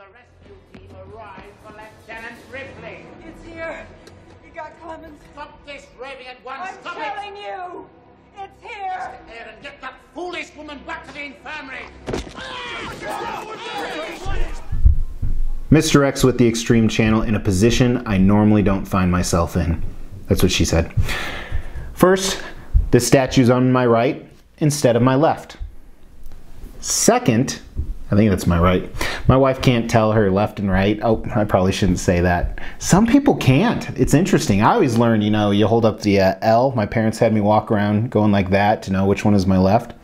the rescue team arrive for Lieutenant Ripley. It's here. You got Clemens. Stop this raving at once. I'm telling you, it's here. Mr. Aaron, get that foolish woman back to the infirmary. Mr. X with the Extreme channel in a position I normally don't find myself in. That's what she said. First, the statue's on my right instead of my left. Second, I think that's my right. My wife can't tell her left and right. Oh, I probably shouldn't say that. Some people can't. It's interesting. I always learn, you know, you hold up the L. My parents had me walk around going like that to know which one is my left.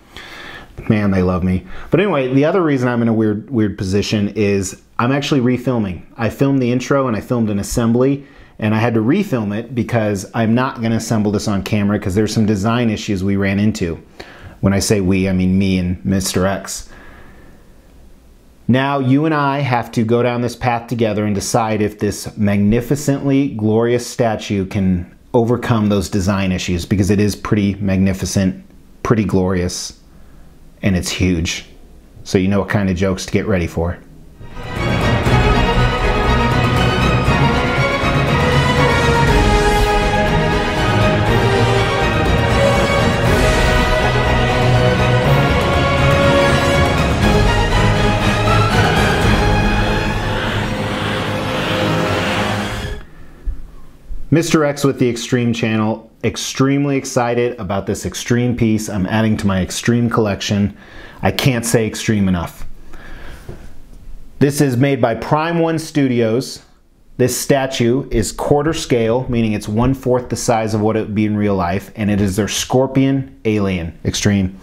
Man, they love me. But anyway, the other reason I'm in a weird position is I'm actually refilming. I filmed the intro and I filmed an assembly, and I had to refilm it because I'm not going to assemble this on camera because there's some design issues we ran into. When I say we, I mean me and Mr. X. Now you and I have to go down this path together and decide if this magnificently glorious statue can overcome those design issues, because it is pretty magnificent, pretty glorious, and it's huge. So you know what kind of jokes to get ready for. Mr. X with the Extreme channel, extremely excited about this extreme piece I'm adding to my extreme collection. I can't say extreme enough. This is made by Prime One Studios. This statue is quarter scale, meaning it's 1/4 the size of what it would be in real life, and it is their Scorpion Alien Extreme.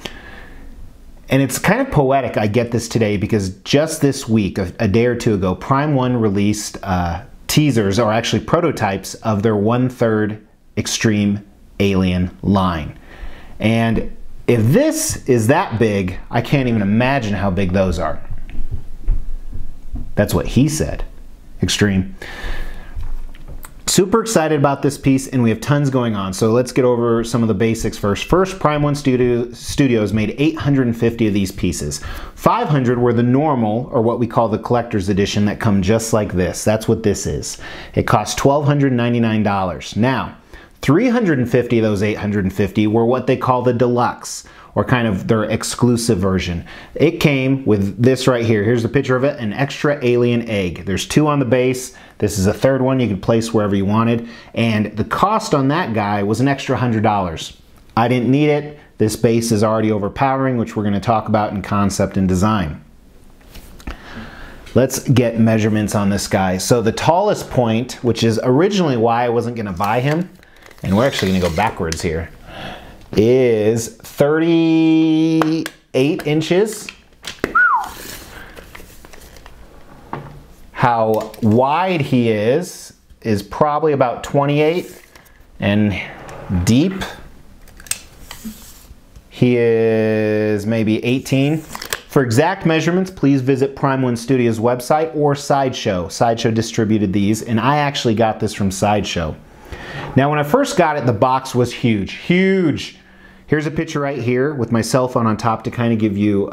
And it's kind of poetic I get this today because just this week, a day or two ago, Prime One released teasers, or actually prototypes, of their 1/3 Extreme Alien line. And if this is that big, I can't even imagine how big those are. That's what he said. Extreme. Super excited about this piece, and we have tons going on. So let's get over some of the basics first. First, Prime One Studios made 850 of these pieces. 500 were the normal, or what we call the collector's edition, that come just like this. That's what this is. It cost $1,299. Now, 350 of those 850 were what they call the deluxe, or kind of their exclusive version. It came with this right here. Here's the picture of it, an extra alien egg. There's 2 on the base. This is a 3rd one you could place wherever you wanted. And the cost on that guy was an extra $100. I didn't need it. This base is already overpowering, which we're going to talk about in concept and design. Let's get measurements on this guy. So the tallest point, which is originally why I wasn't going to buy him, and we're actually going to go backwards here, is 38 inches. How wide he is probably about 28, and deep he is maybe 18. For exact measurements, please visit Prime One Studios website or Sideshow. Sideshow distributed these, and I actually got this from Sideshow. Now, when I first got it, the box was huge, huge. Here's a picture right here with my cell phone on top to kind of give you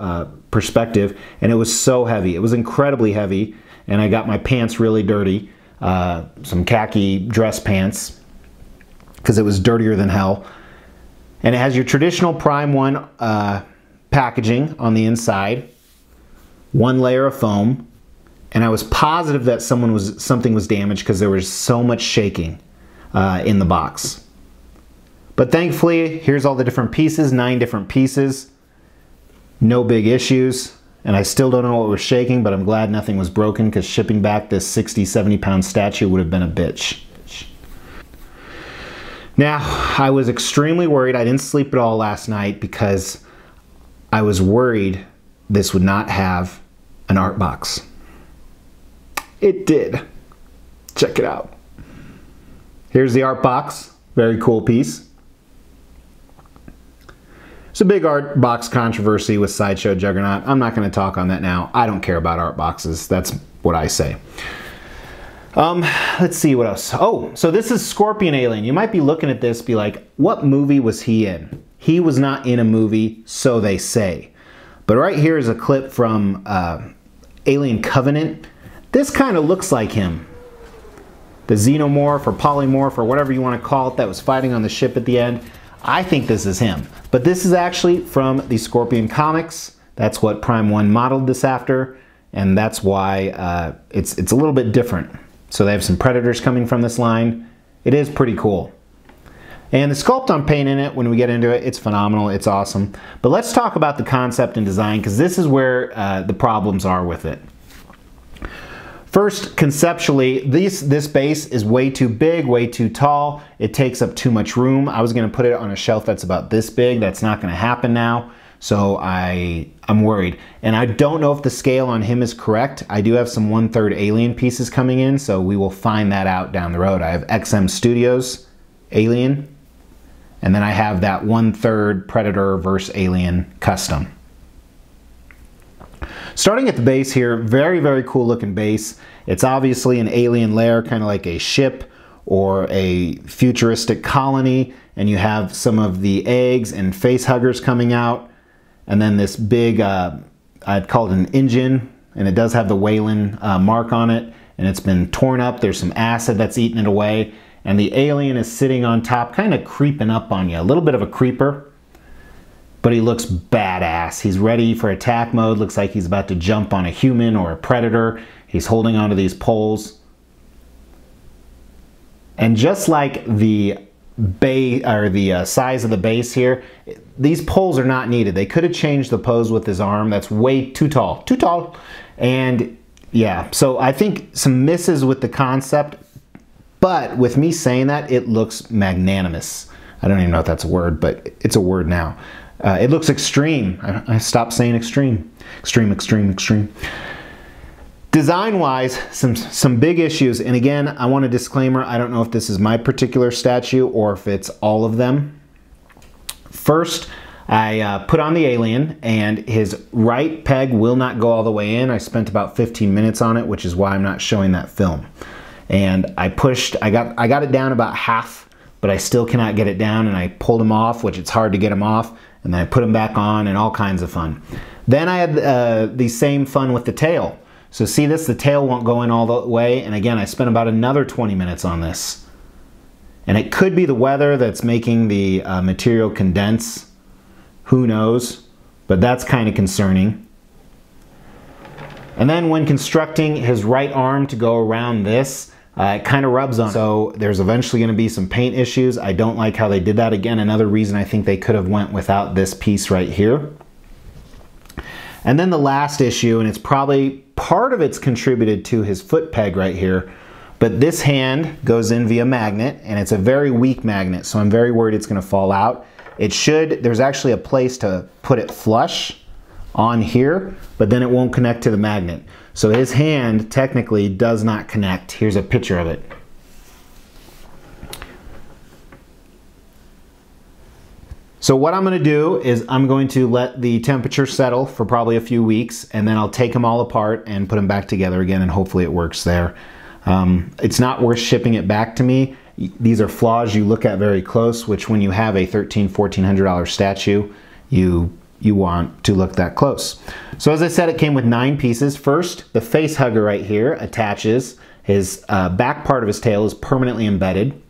perspective, and it was so heavy. It was incredibly heavy, and I got my pants really dirty, some khaki dress pants, because it was dirtier than hell. And it has your traditional Prime One packaging on the inside, 1 layer of foam, and I was positive that something was damaged because there was so much shaking in the box. But thankfully, here's all the different pieces, 9 different pieces, no big issues, and I still don't know what was shaking, but I'm glad nothing was broken, because shipping back this 60, 70-pound statue would have been a bitch. Now, I was extremely worried. I didn't sleep at all last night because I was worried this would not have an art box. It did. Check it out. Here's the art box. Very cool piece. It's a big art box controversy with Sideshow Juggernaut. I'm not going to talk on that now. I don't care about art boxes. That's what I say. Let's see what else. Oh, so this is Scorpion Alien. You might be looking at this, be like, what movie was he in? He was not in a movie, so they say. But right here is a clip from Alien Covenant. This kind of looks like him. The xenomorph or polymorph or whatever you want to call it that was fighting on the ship at the end. I think this is him. But this is actually from the Scorpion comics. That's what Prime 1 modeled this after, and that's why it's a little bit different. So they have some Predators coming from this line. It is pretty cool. And the sculpt on paint in it, when we get into it, it's phenomenal, it's awesome. But let's talk about the concept and design, because this is where the problems are with it. First, conceptually, this base is way too big, way too tall. It takes up too much room. I was going to put it on a shelf that's about this big. That's not going to happen now. So I'm worried. And I don't know if the scale on him is correct. I do have some 1/3 Alien pieces coming in, so we will find that out down the road. I have XM Studios Alien, and then I have that 1/3 Predator vs. Alien custom. Starting at the base here, very, very cool looking base. It's obviously an alien lair, kind of like a ship or a futuristic colony, and you have some of the eggs and face huggers coming out, and then this big, I'd call it an engine, and it does have the Weyland mark on it, and it's been torn up. There's some acid that's eaten it away, and the alien is sitting on top, kind of creeping up on you, a little bit of a creeper. But he looks badass. He's ready for attack mode. Looks like he's about to jump on a human or a predator. He's holding onto these poles. And just like the size of the base here, these poles are not needed. They could have changed the pose with his arm. That's way too tall. Too tall. And yeah, so I think some misses with the concept. But with me saying that, it looks magnanimous. I don't even know if that's a word, but it's a word now. It looks extreme. I stopped saying extreme. Extreme, extreme, extreme. Design-wise, some big issues. And again, I want a disclaimer. I don't know if this is my particular statue or if it's all of them. First, I put on the alien, and his right peg will not go all the way in. I spent about 15 minutes on it, which is why I'm not showing that film. And I got it down about half, but I still cannot get it down, and I pulled him off, which it's hard to get him off. And then I put them back on, and all kinds of fun. Then I had the same fun with the tail. So see this, the tail won't go in all the way. And again, I spent about another 20 minutes on this. And it could be the weather that's making the material condense. Who knows? But that's kind of concerning. And then when constructing his right arm to go around this, it kind of rubs on. So there's eventually going to be some paint issues. I don't like how they did that. Again, another reason I think they could have went without this piece right here. And then the last issue, and it's probably part of it's contributed to his foot peg right here, but this hand goes in via magnet, and it's a very weak magnet, so I'm very worried it's going to fall out. There's actually a place to put it flush on here, but then it won't connect to the magnet. So his hand technically does not connect. Here's a picture of it. So what I'm going to do is I'm going to let the temperature settle for probably a few weeks, and then I'll take them all apart and put them back together again, and hopefully it works there. It's not worth shipping it back to me. These are flaws you look at very close, which when you have a $1,300, $1,400 statue, you want to look that close. So as I said, it came with 9 pieces. First, the face hugger right here attaches. His back part of his tail is permanently embedded.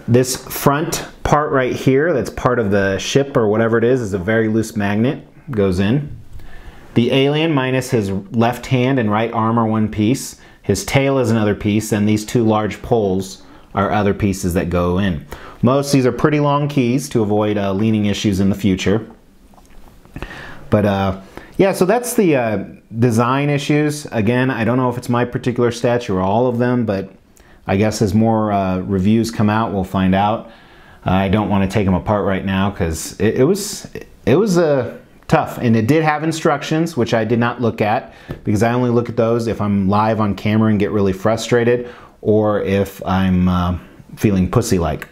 This front part right here, that's part of the ship or whatever it is a very loose magnet, goes in. The alien minus his left hand and right arm are one piece. His tail is another piece, and these 2 large poles are other pieces that go in. Most of these are pretty long keys to avoid leaning issues in the future. But yeah, so that's the design issues. Again, I don't know if it's my particular statue or all of them, but I guess as more reviews come out, we'll find out. I don't want to take them apart right now because it was tough, and it did have instructions, which I did not look at because I only look at those if I'm live on camera and get really frustrated, or if I'm feeling pussy-like.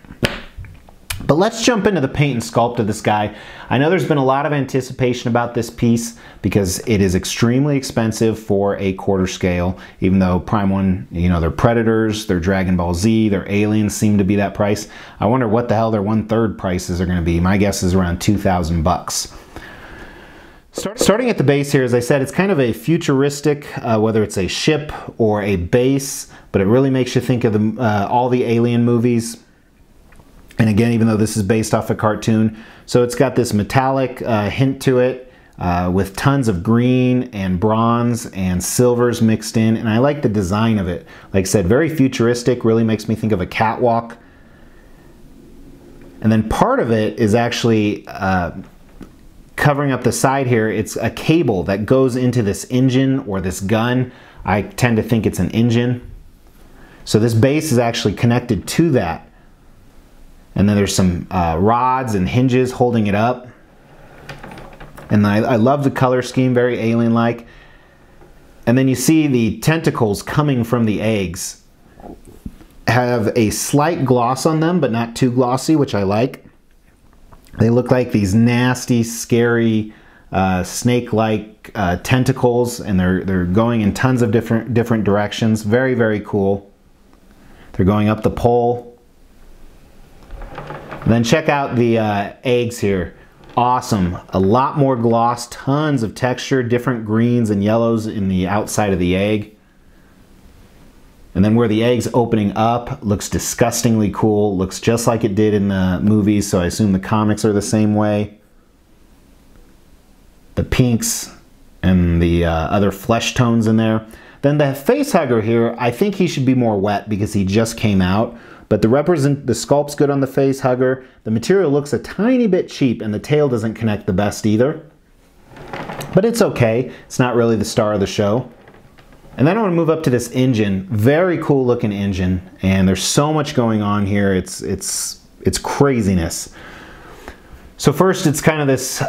But let's jump into the paint and sculpt of this guy. I know there's been a lot of anticipation about this piece because it is extremely expensive for a quarter scale, even though Prime 1, you know, their Predators, their Dragon Ball Z, their Aliens seem to be that price. I wonder what the hell their 1/3 prices are going to be. My guess is around 2,000 bucks. Starting at the base here, as I said, it's kind of a futuristic, whether it's a ship or a base, but it really makes you think of all the Alien movies. And again, even though this is based off a cartoon, so it's got this metallic hint to it with tons of green and bronze and silvers mixed in, and I like the design of it. Like I said, very futuristic, really makes me think of a catwalk. And then part of it is actually covering up the side here. It's a cable that goes into this engine or this gun. I tend to think it's an engine. So this base is actually connected to that. And then there's some rods and hinges holding it up. And I love the color scheme, very alien-like. And then you see the tentacles coming from the eggs. Have a slight gloss on them, but not too glossy, which I like. They look like these nasty, scary, snake-like tentacles, and they're going in tons of different directions. Very, very cool. They're going up the pole. And then check out the eggs here. Awesome. A lot more gloss, tons of texture, different greens and yellows in the outside of the egg. And then where the egg's opening up looks disgustingly cool. Looks just like it did in the movies, so I assume the comics are the same way. The pinks and the other flesh tones in there. Then the face hugger here, I think he should be more wet because he just came out. But the sculpt's good on the face hugger. The material looks a tiny bit cheap, and the tail doesn't connect the best either. But it's okay. It's not really the star of the show. And then I want to move up to this engine. Very cool looking engine, and there's so much going on here. It's craziness. So first, it's kind of this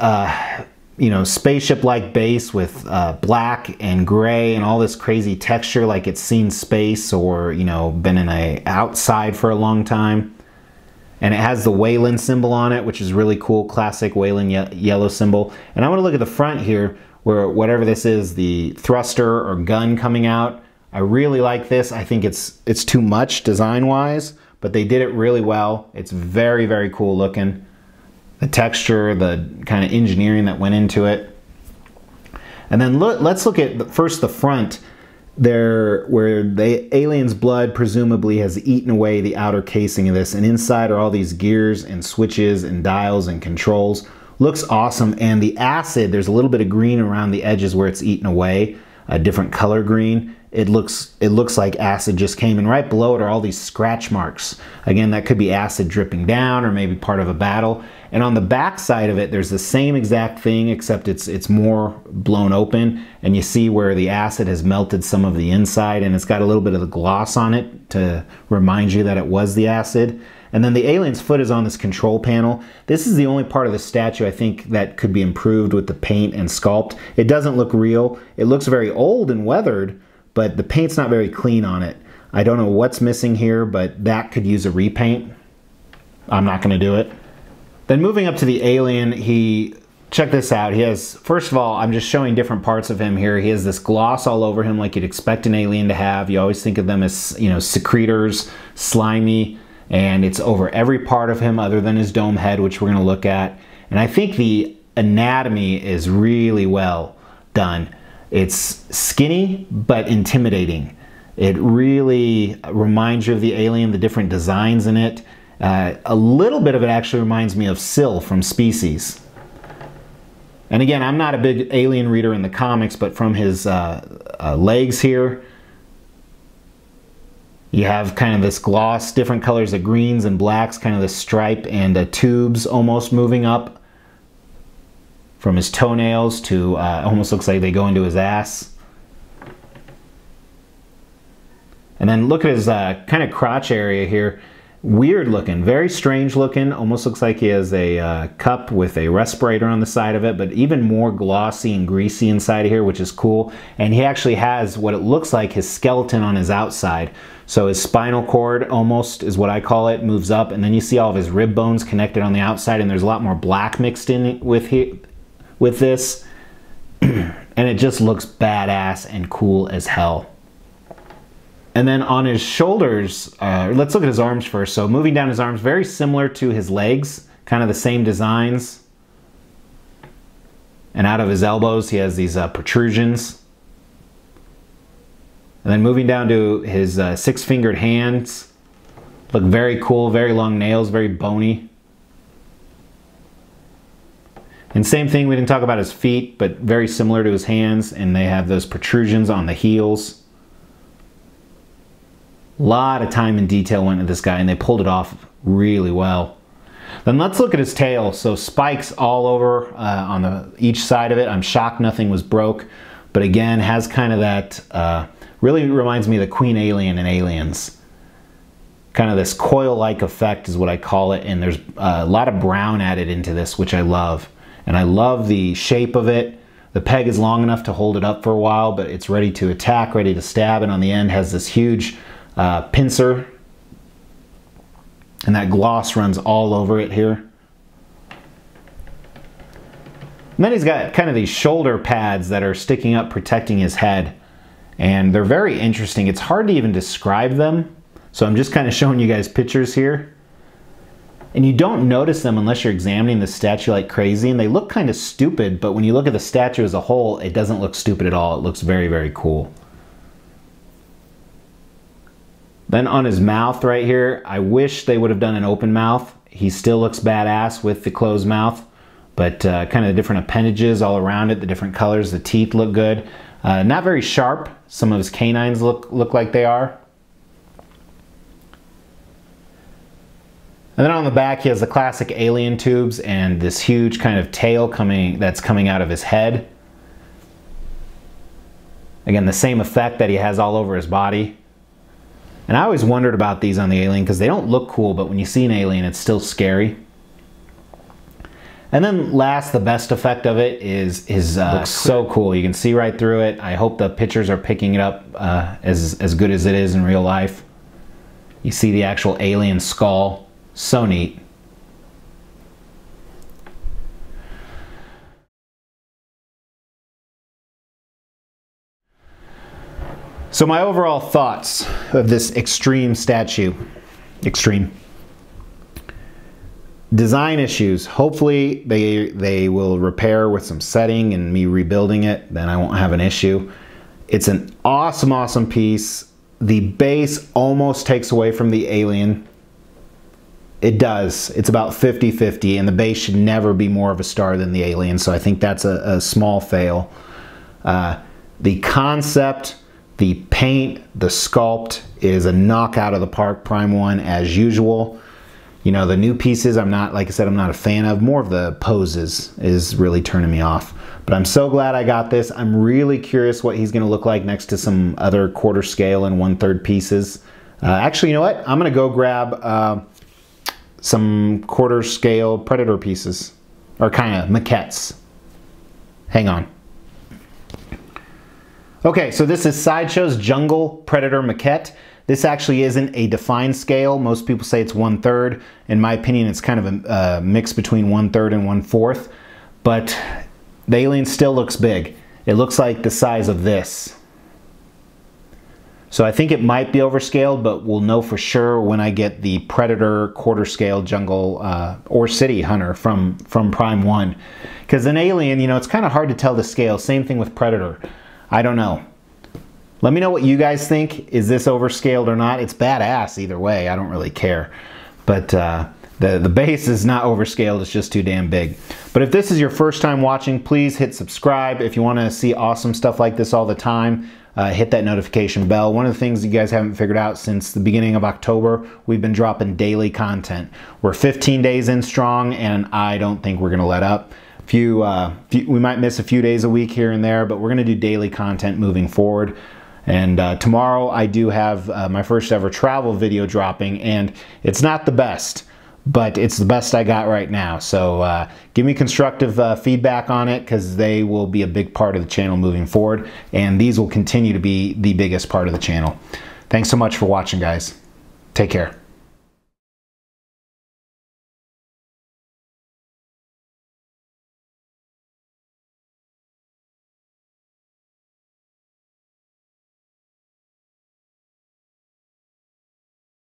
spaceship-like base with black and gray and all this crazy texture, like it's seen space or been in a outside for a long time. And it has the Wayland symbol on it, which is really cool, classic Wayland yellow symbol. And I want to look at the front here, where whatever this is, the thruster or gun coming out. I really like this. I think it's too much design-wise, but they did it really well. It's very, very cool looking. The texture, the kind of engineering that went into it. And then let's look at first the front there, where the alien's blood presumably has eaten away the outer casing of this, and inside are all these gears and switches and dials and controls. Looks awesome, and the acid, there's a little bit of green around the edges where it's eaten away, a different color green. It looks like acid just came, and right below it are all these scratch marks. Again, that could be acid dripping down or maybe part of a battle. And on the back side of it, there's the same exact thing, except it's more blown open, and you see where the acid has melted some of the inside, and it's got a little bit of the gloss on it to remind you that it was the acid. And then the alien's foot is on this control panel. This is the only part of the statue I think that could be improved with the paint and sculpt. It doesn't look real. It looks very old and weathered, but the paint's not very clean on it. I don't know what's missing here, but that could use a repaint. I'm not going to do it. Then moving up to the alien, check this out. He has, first of all, I'm just showing different parts of him here. He has this gloss all over him like you'd expect an alien to have. You always think of them as, secretors, slimy, and it's over every part of him other than his dome head, which we're going to look at. And I think the anatomy is really well done. It's skinny but intimidating. It really reminds you of the alien, the different designs in it. A little bit of it actually reminds me of Syl from Species. And again, I'm not a big alien reader in the comics, but from his legs here, you have kind of this gloss, different colors of greens and blacks, kind of this stripe and tubes almost moving up from his toenails to almost looks like they go into his ass. And then look at his kind of crotch area here. Weird looking, very strange looking. Almost looks like he has a cup with a respirator on the side of it, but even more glossy and greasy inside of here, which is cool. And he actually has what it looks like his skeleton on his outside. So his spinal cord almost is what I call it, moves up, and then you see all of his rib bones connected on the outside, and there's a lot more black mixed in with this. And it just looks badass and cool as hell. And then on his shoulders, let's look at his arms first. So moving down his arms, very similar to his legs, kind of the same designs. And out of his elbows, he has these protrusions. And then moving down to his six-fingered hands. Look very cool, very long nails, very bony. And same thing, we didn't talk about his feet, but very similar to his hands, and they have those protrusions on the heels. A lot of time and detail went into this guy, and they pulled it off really well. Then let's look at his tail. So spikes all over on each side of it. I'm shocked nothing was broke, but again, has kind of that, really reminds me of the Queen Alien in Aliens. Kind of this coil-like effect is what I call it, and there's a lot of brown added into this, which I love. And I love the shape of it. The peg is long enough to hold it up for a while, but it's ready to attack, ready to stab, and on the end has this huge pincer. And that gloss runs all over it here. And then he's got kind of these shoulder pads that are sticking up, protecting his head. And they're very interesting. It's hard to even describe them. So I'm just kind of showing you guys pictures here. And you don't notice them unless you're examining the statue like crazy. And they look kind of stupid, but when you look at the statue as a whole, it doesn't look stupid at all. It looks very, very cool. Then on his mouth right here, I wish they would have done an open mouth. He still looks badass with the closed mouth, but kind of the different appendages all around it, the different colors, the teeth look good. Not very sharp. Some of his canines look like they are. And then on the back, he has the classic alien tubes and this huge kind of tail that's coming out of his head. Again, the same effect that he has all over his body. And I always wondered about these on the alien because they don't look cool, but when you see an alien, it's still scary. And then last, the best effect of it is his looks so cool. You can see right through it. I hope the pictures are picking it up as good as it is in real life. You see the actual alien skull. So neat. So my overall thoughts of this extreme statue. Extreme. Design issues. Hopefully they will repair with some setting and me rebuilding it. Then I won't have an issue. It's an awesome, awesome piece. The base almost takes away from the alien. It does. It's about 50-50, and the base should never be more of a star than the alien, so I think that's a small fail. The concept, the paint, the sculpt is a knockout of the park, Prime 1 as usual. You know, the new pieces I'm not, like I said, I'm not a fan of. More of the poses is really turning me off. But I'm so glad I got this. I'm really curious what he's going to look like next to some other quarter scale and 1/3 pieces. Actually, you know what? I'm going to go grab some quarter scale Predator pieces, or kind of maquettes. Hang on. Okay, so this is Sideshow's Jungle Predator maquette. This actually isn't a defined scale. Most people say it's 1/3. In my opinion, it's kind of a mix between 1/3 and 1/4. But the alien still looks big. It looks like the size of this. So I think it might be overscaled, but we'll know for sure when I get the Predator quarter scale jungle or city hunter from Prime 1. Because an alien, you know, it's kind of hard to tell the scale. Same thing with Predator. I don't know. Let me know what you guys think. Is this overscaled or not? It's badass either way. I don't really care. But the base is not overscaled. It's just too damn big. But if this is your first time watching, please hit subscribe. If you want to see awesome stuff like this all the time, hit that notification bell. One of the things you guys haven't figured out since the beginning of October, we've been dropping daily content. We're 15 days in strong, and I don't think we're going to let up. We might miss a few days a week here and there, but we're going to do daily content moving forward. And tomorrow I do have my first ever travel video dropping, and it's not the best, but it's the best I got right now. So give me constructive feedback on it, because they will be a big part of the channel moving forward, and these will continue to be the biggest part of the channel. Thanks so much for watching, guys. Take care.